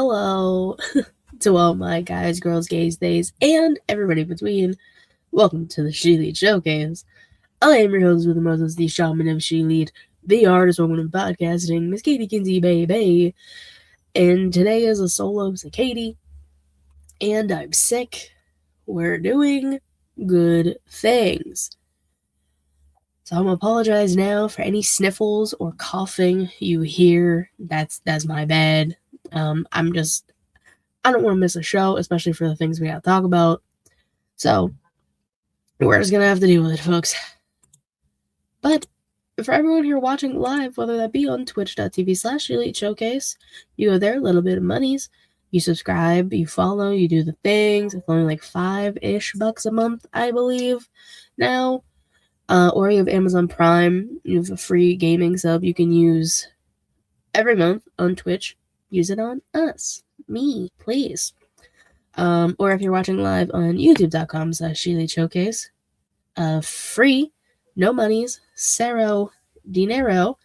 Hello to all my guys, girls, gays, theys, and everybody between. Welcome to the ShElite Showcase. I am your host with the Moses, the shaman of ShElite, the artist woman of podcasting, Miss Katie Kinsey Baby. And today is a solo to Katie, and I'm sick. We're doing good things. So I'm gonna apologize now for any sniffles or coughing you hear. That's my bad. I don't want to miss a show, especially for the things we gotta talk about. So we're just gonna have to deal with it, folks. But for everyone here watching live, whether that be on twitch.tv/ShElite Showcase, you go there, a little bit of monies. You subscribe, you follow, you do the things. It's only like $5-ish a month, I believe, now. Or you have Amazon Prime. You have a free gaming sub you can use every month on Twitch. Use it on us. Me, please. Or if you're watching live on youtube.com/ShElite Showcase, free, no monies, cero dinero,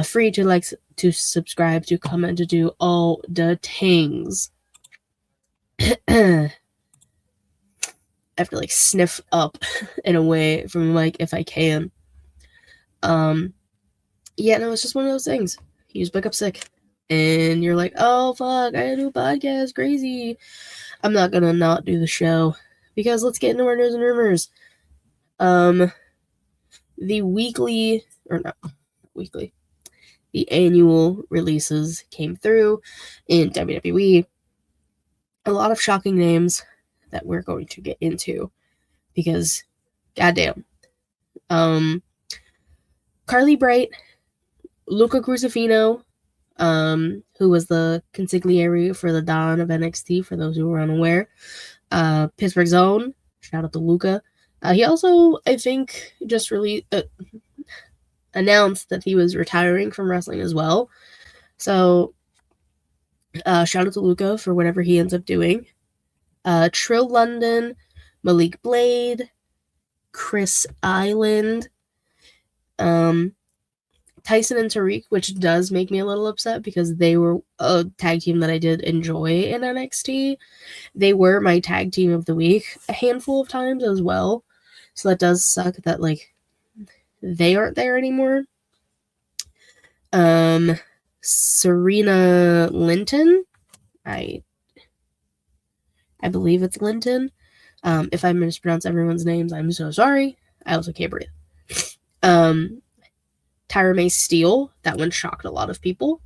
free to subscribe, to comment, to do all the things. I have to sniff up and away from the mic if I can. Yeah, no, it's just one of those things. You just wake up sick, and you're like, oh fuck, I gotta do a podcast, crazy. I'm not gonna not do the show, because let's get into our news and rumors. The annual releases came through in WWE. A lot of shocking names that we're going to get into, because goddamn. Carly Bright, Luca Crucifino, who was the consigliere for the Dawn of NXT, for those who were unaware. Pittsburgh's own, shout out to Luca. He also, I think, just announced that he was retiring from wrestling as well. So, shout out to Luca for whatever he ends up doing. Trill London, Malik Blade, Chris Island, Tyson and Tariq, which does make me a little upset because they were a tag team that I did enjoy in NXT. They were my tag team of the week a handful of times as well. So that does suck that they aren't there anymore. Serena Linton, I believe it's Linton. If I mispronounce everyone's names, I'm so sorry. I also can't breathe. Tyra May Steele, that one shocked a lot of people.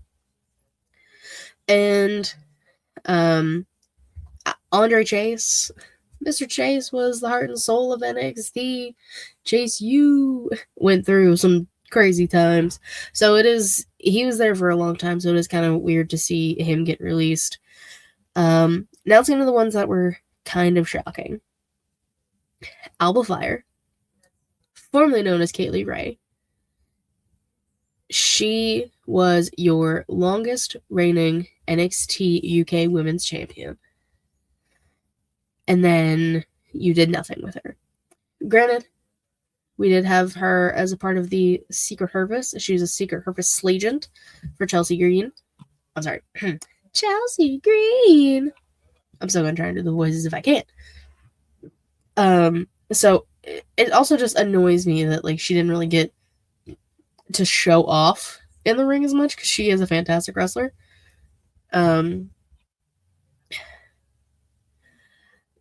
And Andre Chase. Mr. Chase was the heart and soul of NXT. Chase, you went through some crazy times. So he was there for a long time, so it is kind of weird to see him get released. Now let's get into the ones that were kind of shocking. Alba Fire, formerly known as Kaylee Ray. She was your longest reigning NXT UK Women's Champion. And then you did nothing with her. Granted, we did have her as a part of the Secret Service. She was a Secret Service agent for Chelsea Green. I'm sorry. Chelsea Green. I'm still going to try and do the voices if I can. So it also just annoys me that she didn't really get to show off in the ring as much, because she is a fantastic wrestler.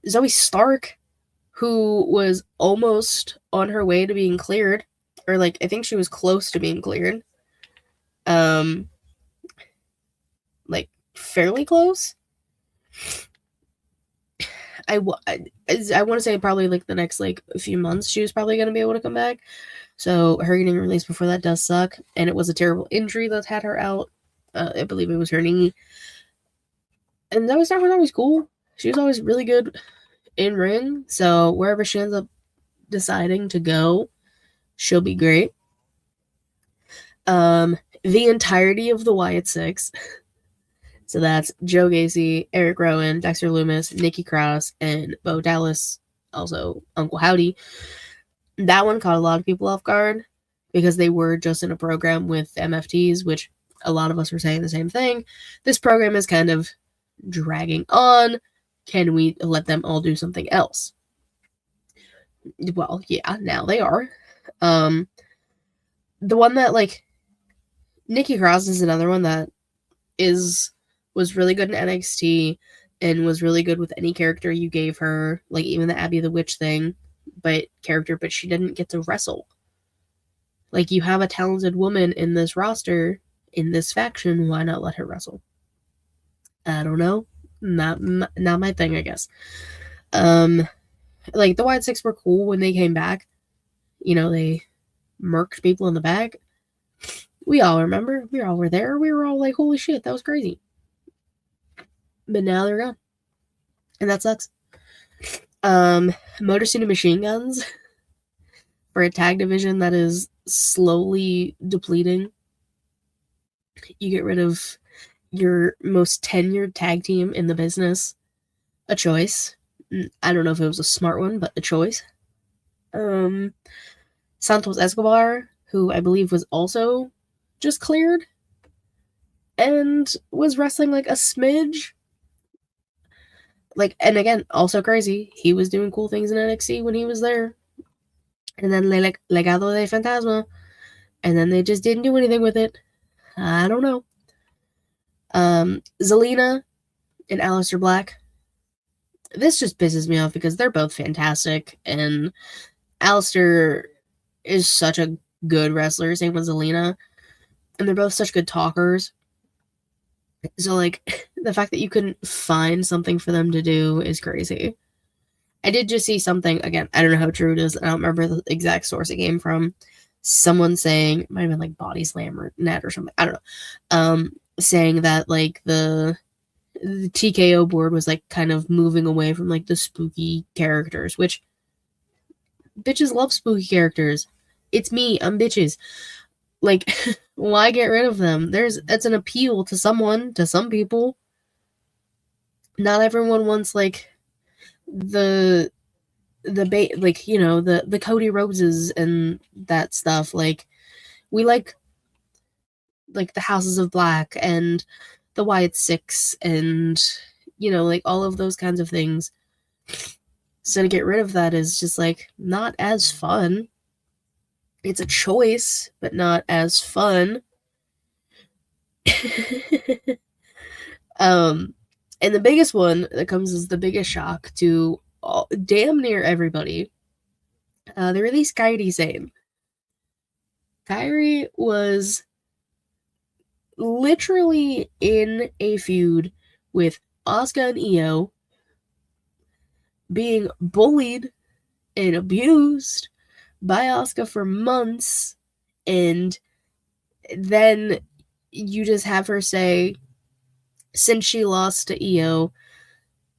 Zoe Stark, who was almost on her way to being cleared, or I think she was close to being cleared. Fairly close. I want to say probably the next a few months she was probably going to be able to come back. So her getting released before that does suck, and it was a terrible injury that had her out. I believe it was her knee. And Zoe Stark was always cool. She was always really good in ring. So wherever she ends up deciding to go, she'll be great. The entirety of the Wyatt Six. So that's Joe Gacy, Eric Rowan, Dexter Lumis, Nikki Cross, and Bo Dallas, also Uncle Howdy. That one caught a lot of people off guard because they were just in a program with MFTs, which a lot of us were saying the same thing. This program is kind of dragging on. Can we let them all do something else? Well, yeah, now they are. The one that, like, Nikki Cross is another one that was really good in NXT and was really good with any character you gave her, like even the Abby the Witch thing, but she didn't get to wrestle. Like, you have a talented woman in this roster, in this faction, why not let her wrestle? I don't know. Not my thing, I guess. Like, the White Six were cool when they came back. You know, they murked people in the back. We all remember. We all were there. We were all like, holy shit, that was crazy. But now they're gone. And that sucks. Motor City Machine Guns for a tag division that is slowly depleting. You get rid of your most tenured tag team in the business. A choice. I don't know if it was a smart one, but a choice. Santos Escobar, who I believe was also just cleared and was wrestling like a smidge. Like, and again, also crazy. He was doing cool things in NXT when he was there. And then Legado de Fantasma. And then they just didn't do anything with it. I don't know. Zelina and Aleister Black. This just pisses me off because they're both fantastic. And Aleister is such a good wrestler. Same with Zelina. And they're both such good talkers. So, like, the fact that you couldn't find something for them to do is crazy. I did just see something, again, I don't know how true it is, I don't remember the exact source it came from. Someone saying, it might have been like Body Slam or Net or something, I don't know, saying that, like, the TKO board was, like, kind of moving away from, like, the spooky characters, which, bitches love spooky characters. It's me, I'm bitches. Like, why get rid of them? It's an appeal to someone, to some people. Not everyone wants, like, the like, you know, the Cody Roses and that stuff. Like, we like the Houses of Black and the Wyatt Six and, you know, like, all of those kinds of things. So to get rid of that is just, like, not as fun. It's a choice, but not as fun. And the biggest one that comes as the biggest shock to damn near everybody, they released Kairi Sane. Kairi was literally in a feud with Asuka and Io, being bullied and abused by Asuka for months, and then you just have her say, since she lost to Io,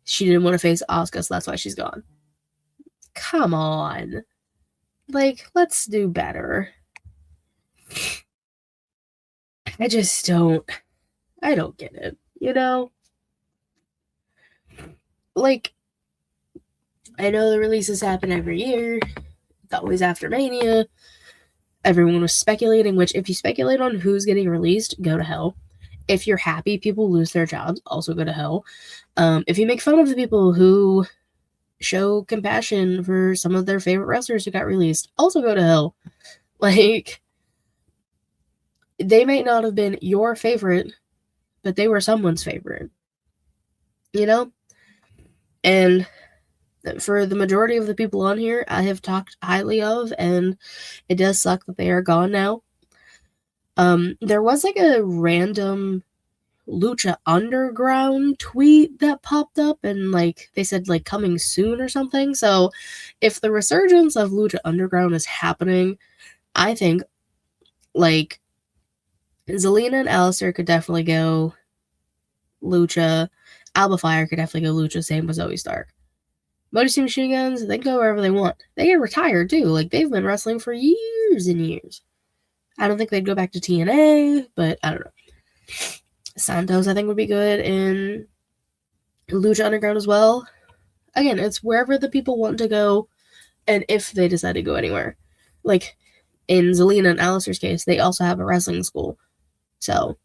she didn't want to face Asuka, so that's why she's gone. Come on. Like, let's do better. I don't get it, you know? Like, I know the releases happen every year. It's always after Mania. Everyone was speculating, which, if you speculate on who's getting released, go to hell. If you're happy people lose their jobs, also go to hell. If you make fun of the people who show compassion for some of their favorite wrestlers who got released, also go to hell. Like, they may not have been your favorite, but they were someone's favorite. You know? And for the majority of the people on here, I have talked highly of, and it does suck that they are gone now. There was, like, a random Lucha Underground tweet that popped up, and, like, they said, like, coming soon or something. So if the resurgence of Lucha Underground is happening, I think, like, Zelina and Aleister could definitely go Lucha. Alba Fire could definitely go Lucha, same with Zoe Stark. Motor City Machine Guns, they can go wherever they want. They get retired, too. Like, they've been wrestling for years and years. I don't think they'd go back to TNA, but I don't know. Santos, I think, would be good in Lucha Underground as well. Again, it's wherever the people want to go, and if they decide to go anywhere. Like, in Zelina and Aleister's case, they also have a wrestling school. So,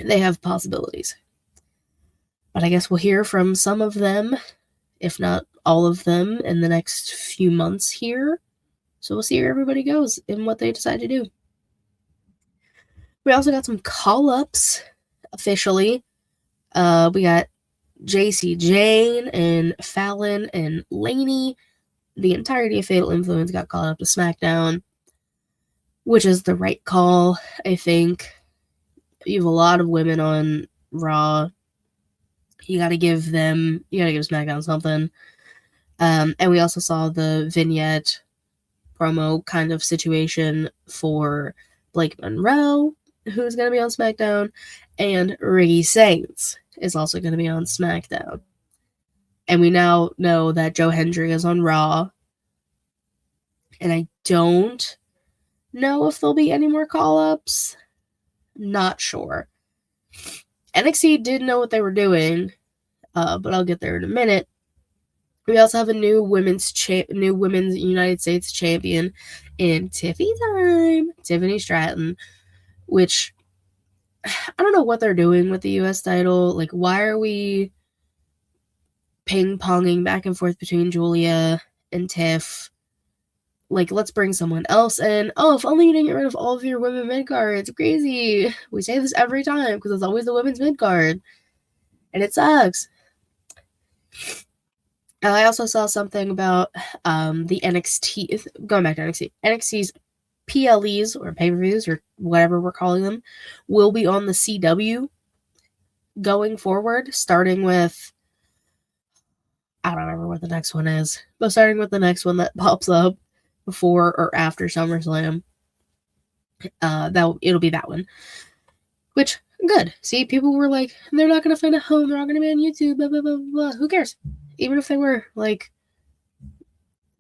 they have possibilities. But I guess we'll hear from some of them, if not all of them, in the next few months here. So we'll see where everybody goes and what they decide to do. We also got some call-ups officially. We got JC Jane and Fallon and Laney. The entirety of Fatal Influence got called up to SmackDown, which is the right call, I think. You have a lot of women on Raw. You gotta give SmackDown something. And we also saw the vignette promo kind of situation for Blake Monroe, who's going to be on SmackDown, and Ricky Saints is also going to be on SmackDown. And we now know that Joe Hendry is on Raw, and I don't know if there'll be any more call-ups. Not sure. NXT did know what they were doing, but I'll get there in a minute. We also have a new women's United States champion in Tiffany Stratton, which I don't know what they're doing with the US title. Like, why are we ping-ponging back and forth between Julia and Tiff? Like, let's bring someone else in. Oh, if only you didn't get rid of all of your women mid-card. It's crazy. We say this every time because it's always the women's mid-card. And it sucks. I also saw something about the NXT, going back to NXT's PLEs, or pay-per-views, or whatever we're calling them, will be on the CW going forward, starting with, I don't remember what the next one is, but starting with the next one that pops up before or after SummerSlam. It'll be that one. Which, good. See, people were like, they're not going to find a home, they're not going to be on YouTube, blah, blah, blah, blah. Who cares? Even if they were, like,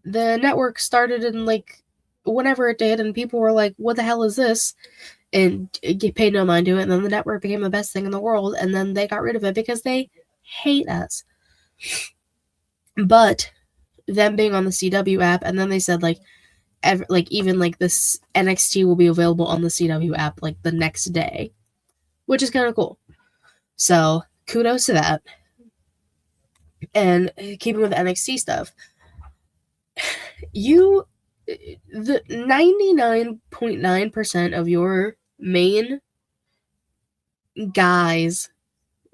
the network started in, like, whenever it did, and people were like, what the hell is this? And paid no mind to it, and then the network became the best thing in the world, and then they got rid of it because they hate us. But them being on the CW app, and then they said, like, even, like, this NXT will be available on the CW app, like, the next day, which is kind of cool. So, kudos to that. And keeping with NXT stuff, the 99.9% of your main guys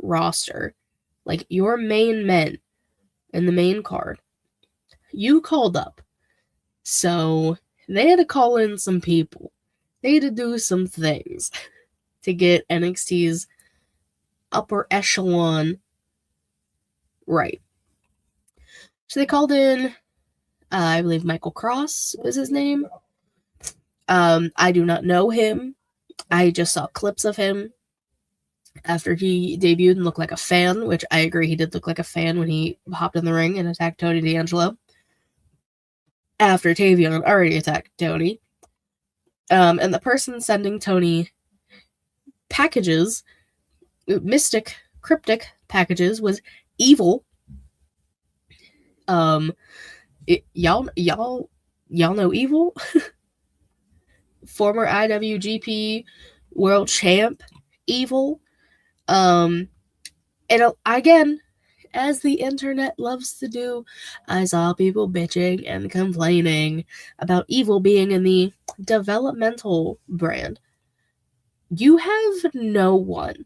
roster, like your main men in the main card, you called up. So they had to call in some people. They had to do some things to get NXT's upper echelon right. So they called in, I believe Michael Cross was his name. I do not know him. I just saw clips of him after he debuted and looked like a fan, which I agree, he did look like a fan when he hopped in the ring and attacked Tony D'Angelo. After Tavion already attacked Tony. And the person sending Tony packages, mystic, cryptic packages, was Evil. Y'all know Evil? Former IWGP World Champ Evil. And again, as the internet loves to do, I saw people bitching and complaining about Evil being in the developmental brand. You have no one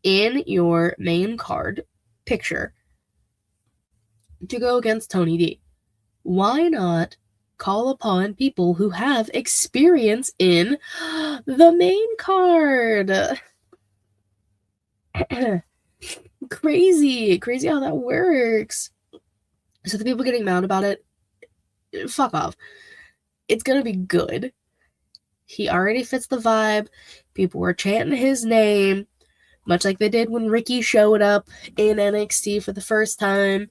in your main card picture to go against Tony D. Why not call upon people who have experience in the main card? Crazy how that works. So the people getting mad about it, fuck off. It's gonna be good. He already fits the vibe. People were chanting his name, much like they did when Ricky showed up in NXT for the first time.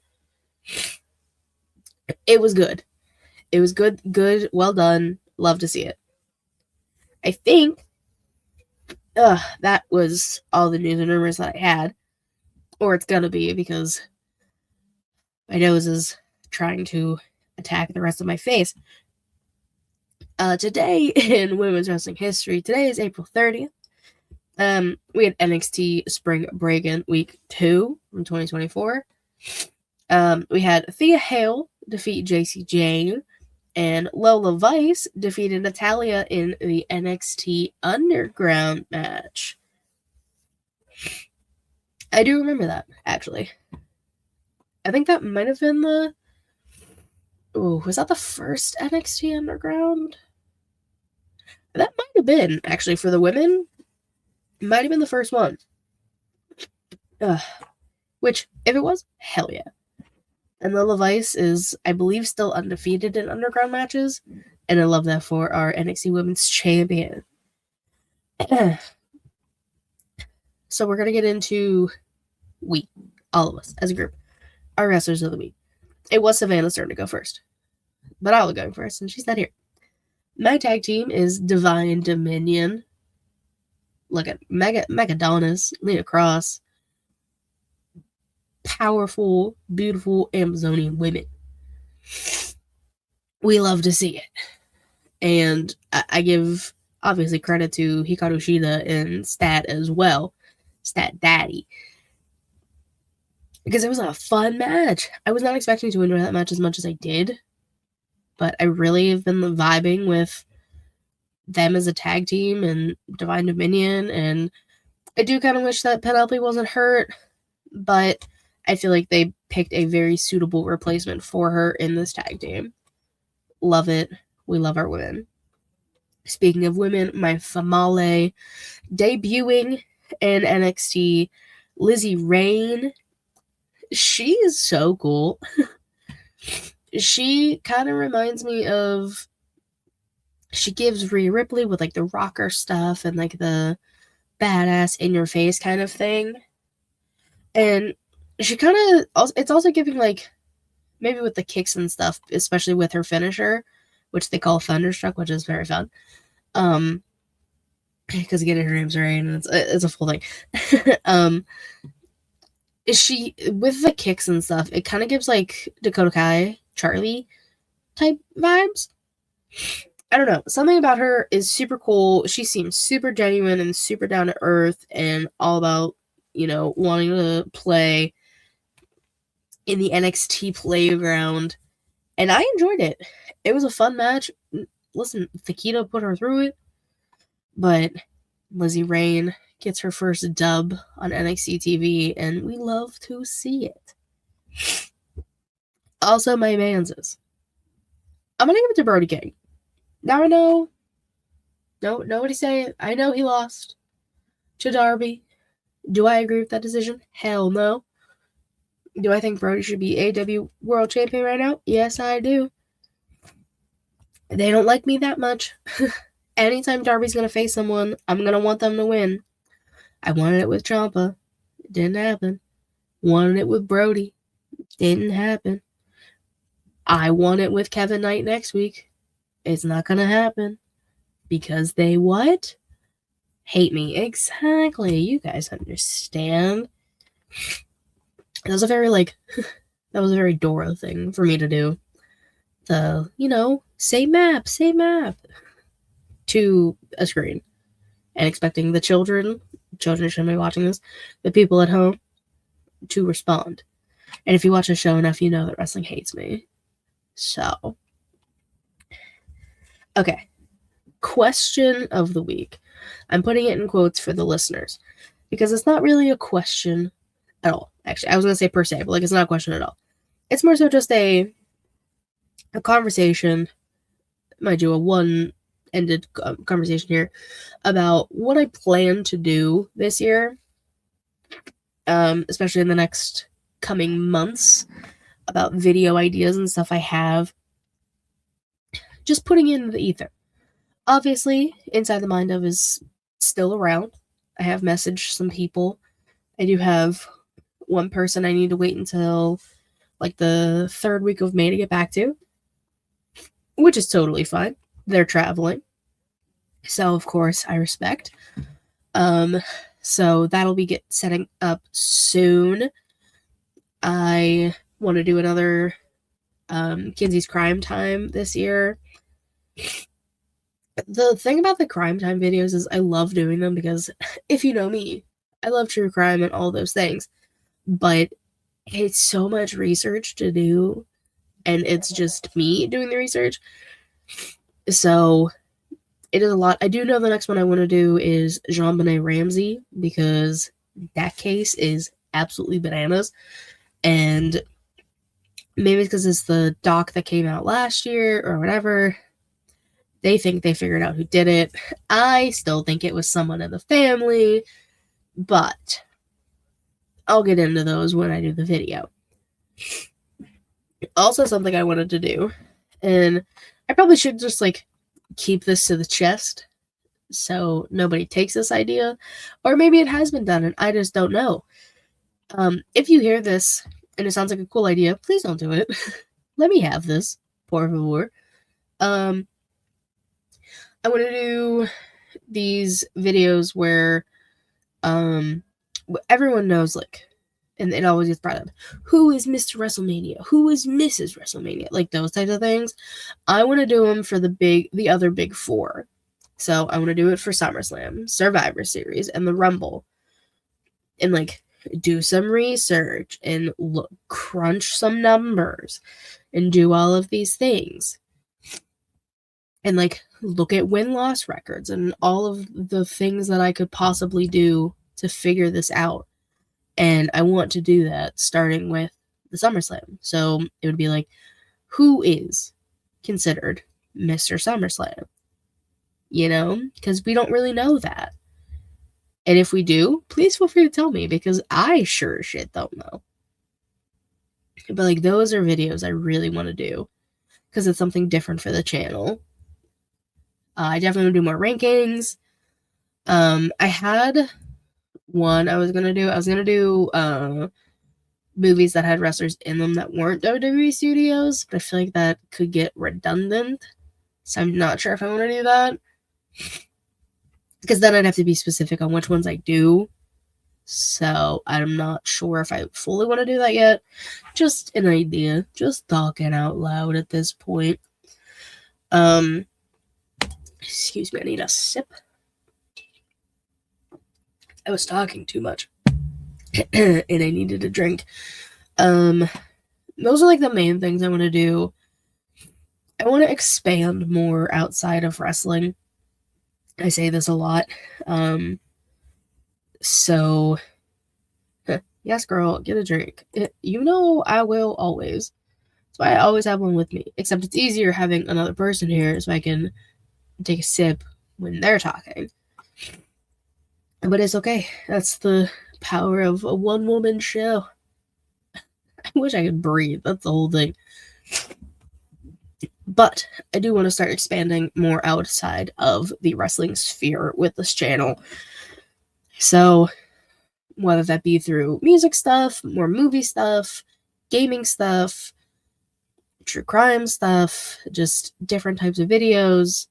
It was good. It was good, well done. Love to see it. I think that was all the news and rumors that I had. Or it's gonna be, because my nose is trying to attack the rest of my face. Today in women's wrestling history, today is April 30th. We had NXT Spring Break in Week 2 from 2024. We had Thea Hale defeat JC Jane, and Lola Vice defeated Natalia in the NXT Underground match. I do remember that, actually. I think that might have been the... Ooh, was that the first NXT Underground? That might have been, actually, for the women. It might have been the first one. Which, if it was, hell yeah. And Lola Vice is, I believe, still undefeated in Underground matches. And I love that for our NXT Women's Champion. So we're going to get into all of us, as a group, our wrestlers of the week. It was Savannah's turn to go first. But I'll go first, and she's not here. My tag team is Divine Dominion. Look at Megadonis, Lena Cross. Powerful, beautiful Amazonian women. We love to see it. And I give, obviously, credit to Hikaru Shida and Stat as well. Stat Daddy. Because it was a fun match. I was not expecting to enjoy that match as much as I did. But I really have been vibing with them as a tag team and Divine Dominion. And I do kind of wish that Penelope wasn't hurt. But I feel like they picked a very suitable replacement for her in this tag team. Love it. We love our women. Speaking of women, my famale debuting in NXT, Lizzie Rain. She is so cool. She kind of reminds me of... She gives Rhea Ripley with, like, the rocker stuff and, like, the badass in-your-face kind of thing. And she kind of... It's also giving, like, maybe with the kicks and stuff, especially with her finisher, which they call Thunderstruck, which is very fun. Because again, her name's Rain, and it's a full thing. She, with the kicks and stuff, it kind of gives, like, Dakota Kai, Charlie type vibes. I don't know. Something about her is super cool. She seems super genuine and super down to earth and all about, wanting to play in the NXT playground. And I enjoyed it. It was a fun match. Listen, Takeda put her through it. But Lizzie Rain gets her first dub on NXT TV, and we love to see it. Also, my manses. I'm gonna give it to Brody King. Now I know. Nobody say it. I know he lost to Darby. Do I agree with that decision? Hell no. Do I think Brody should be AEW World Champion right now? Yes, I do. They don't like me that much. Anytime Darby's gonna face someone, I'm gonna want them to win. I wanted it with Ciampa. It didn't happen. Wanted it with Brody. Didn't happen. I want it with Kevin Knight next week. It's not gonna happen. Because they what? Hate me. Exactly. You guys understand. That was a very Dora thing for me to do. Say map to a screen. And expecting the children shouldn't be watching this, the people at home, to respond. And if you watch the show enough, you know that wrestling hates me. So. Okay. Question of the week. I'm putting it in quotes for the listeners. Because it's not really a question at all. Actually, I was going to say per se, but it's not a question at all. It's more so just a conversation. Mind you, a one-ended conversation here about what I plan to do this year, especially in the next coming months, about video ideas and stuff I have. Just putting it in the ether. Obviously, Inside the Mind of is still around. I have messaged some people. I do have one person I need to wait until the third week of May to get back to, which is totally fine. They're traveling. So, of course, I respect. So that'll be setting up soon. I want to do another Kinsey's Crime Time this year. The thing about the crime time videos is I love doing them because, if you know me, I love true crime and all those things. But it's so much research to do, and it's just me doing the research. So it is a lot. I do know the next one I want to do is JonBenet Ramsey, because that case is absolutely bananas. And maybe because it's the doc that came out last year or whatever, they think they figured out who did it. I still think it was someone in the family, but I'll get into those when I do the video. Also, something I wanted to do, and I probably should just like keep this to the chest so nobody takes this idea, or maybe it has been done and I just don't know. If you hear this and it sounds like a cool idea, please don't do it. Let me have this, por favor. I want to do these videos where everyone knows, like, and it always gets brought up, who is Mr. WrestleMania? Who is Mrs. WrestleMania? Like those types of things. I want to do them for the other big four. So I want to do it for SummerSlam, Survivor Series, and the Rumble. And like do some research and crunch some numbers and do all of these things. And like look at win-loss records and all of the things that I could possibly do to figure this out. And I want to do that starting with the SummerSlam. So it would be like, who is considered Mr. SummerSlam? You know, because we don't really know that. And if we do, please feel free to tell me, because I sure as shit don't know. But like those are videos I really want to do because it's something different for the channel. I definitely want to do more rankings. I had one I was gonna do. I was gonna do movies that had wrestlers in them that weren't WWE studios, but I feel like that could get redundant. So I'm not sure if I want to do that. Because then I'd have to be specific on which ones I do. So I'm not sure if I fully want to do that yet. Just an idea. Just talking out loud at this point. Excuse me, I need a sip. I was talking too much. And I needed a drink. Those are like the main things I want to do. I want to expand more outside of wrestling. I say this a lot. So, yes, girl, get a drink. You know I will always. That's why I always have one with me. Except it's easier having another person here so I can take a sip when they're talking. But it's okay. That's the power of a one-woman show. I wish I could breathe. That's the whole thing. But I do want to start expanding more outside of the wrestling sphere with this channel. So, whether that be through music stuff, more movie stuff, gaming stuff, true crime stuff, just different types of videos,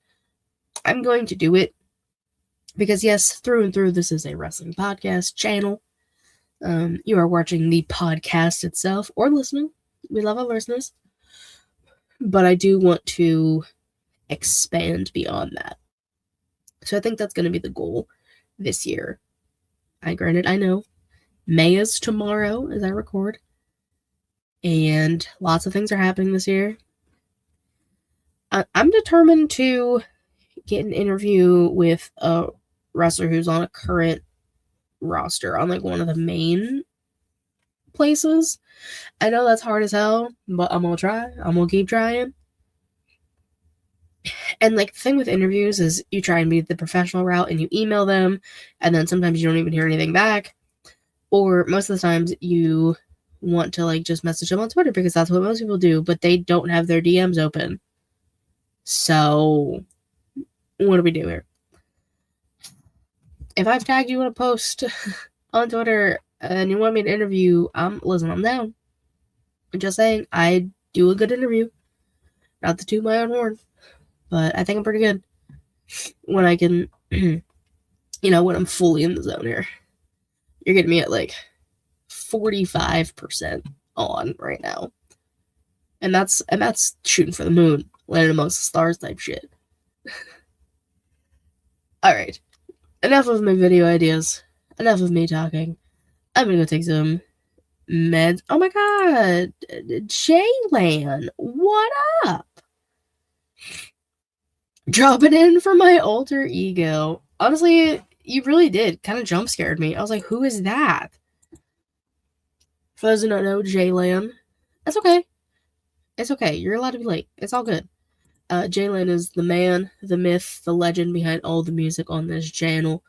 I'm going to do it. Because yes, through and through, this is a wrestling podcast channel. You are watching the podcast itself or listening. We love our listeners. But I do want to expand beyond that. So I think that's going to be the goal this year. Granted, I know May is tomorrow as I record. And lots of things are happening this year. I'm determined to get an interview with a wrestler who's on a current roster on like one of the main places. I know that's hard as hell, but I'm gonna try. I'm gonna keep trying. And like the thing with interviews is you try and be the professional route and you email them, and then sometimes you don't even hear anything back. Or most of the times you want to like just message them on Twitter because that's what most people do, but they don't have their DMs open. So what do we do here? If I've tagged you in a post on Twitter and you want me to interview, listen, I'm down. I'm just saying, I do a good interview. Not to toot my own horn, but I think I'm pretty good when I can, when I'm fully in the zone here. You're getting me at like 45% on right now. And that's shooting for the moon, landing amongst the stars type shit. Alright. Enough of my video ideas. Enough of me talking. I'm gonna go take some meds. Oh my god! Jaylan, what up? Dropping in for my alter ego. Honestly, you really did. Kind of jump scared me. I was like, who is that? For those who don't know, Jaylan. That's okay. It's okay. You're allowed to be late. It's all good. Jaylan is the man, the myth, the legend behind all the music on this channel.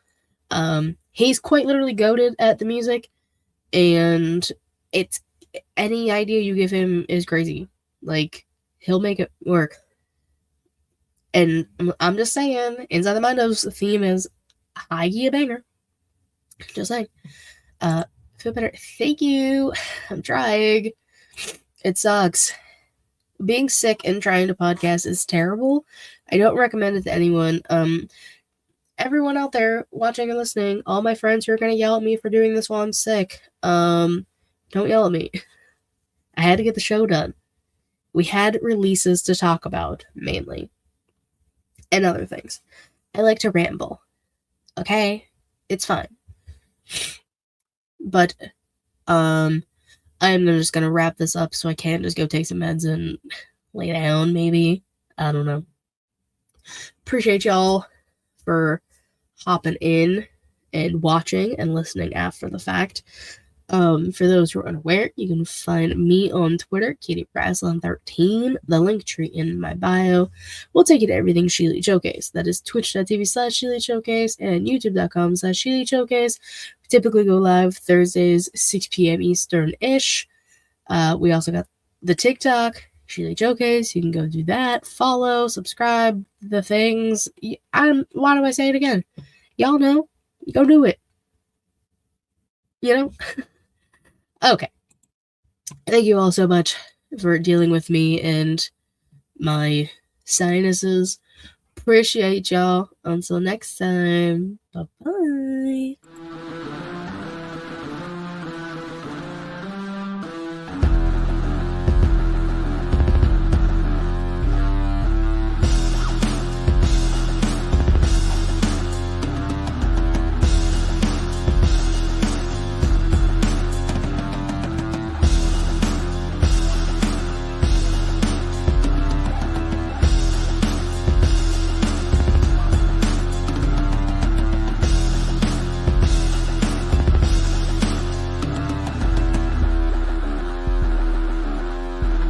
He's quite literally goated at the music, and it's any idea you give him is crazy. Like, he'll make it work. And I'm just saying, Inside the Mindos, the theme is high-key a banger. Just saying. Feel better. Thank you. I'm trying. It sucks. Being sick and trying to podcast is terrible. I don't recommend it to anyone. Everyone out there watching and listening, all my friends who are going to yell at me for doing this while I'm sick, don't yell at me. I had to get the show done. We had releases to talk about, mainly. And other things. I like to ramble. Okay? It's fine. But, I'm just gonna wrap this up so I can just go take some meds and lay down, maybe. I don't know. Appreciate y'all for hopping in and watching and listening after the fact. For those who are unaware, you can find me on Twitter, KittyPraslin13, the link tree in my bio. We'll take you to everything ShElite Showcase. That is twitch.tv/ShElite Showcase and youtube.com/ShElite Showcase. We typically go live Thursdays, 6 p.m. Eastern-ish. We also got the TikTok, ShElite Showcase. You can go do that. Follow, subscribe, the things. Why do I say it again? Y'all know. Go do it. You know? Okay. Thank you all so much for dealing with me and my sinuses. Appreciate y'all. Until next time. Bye-bye.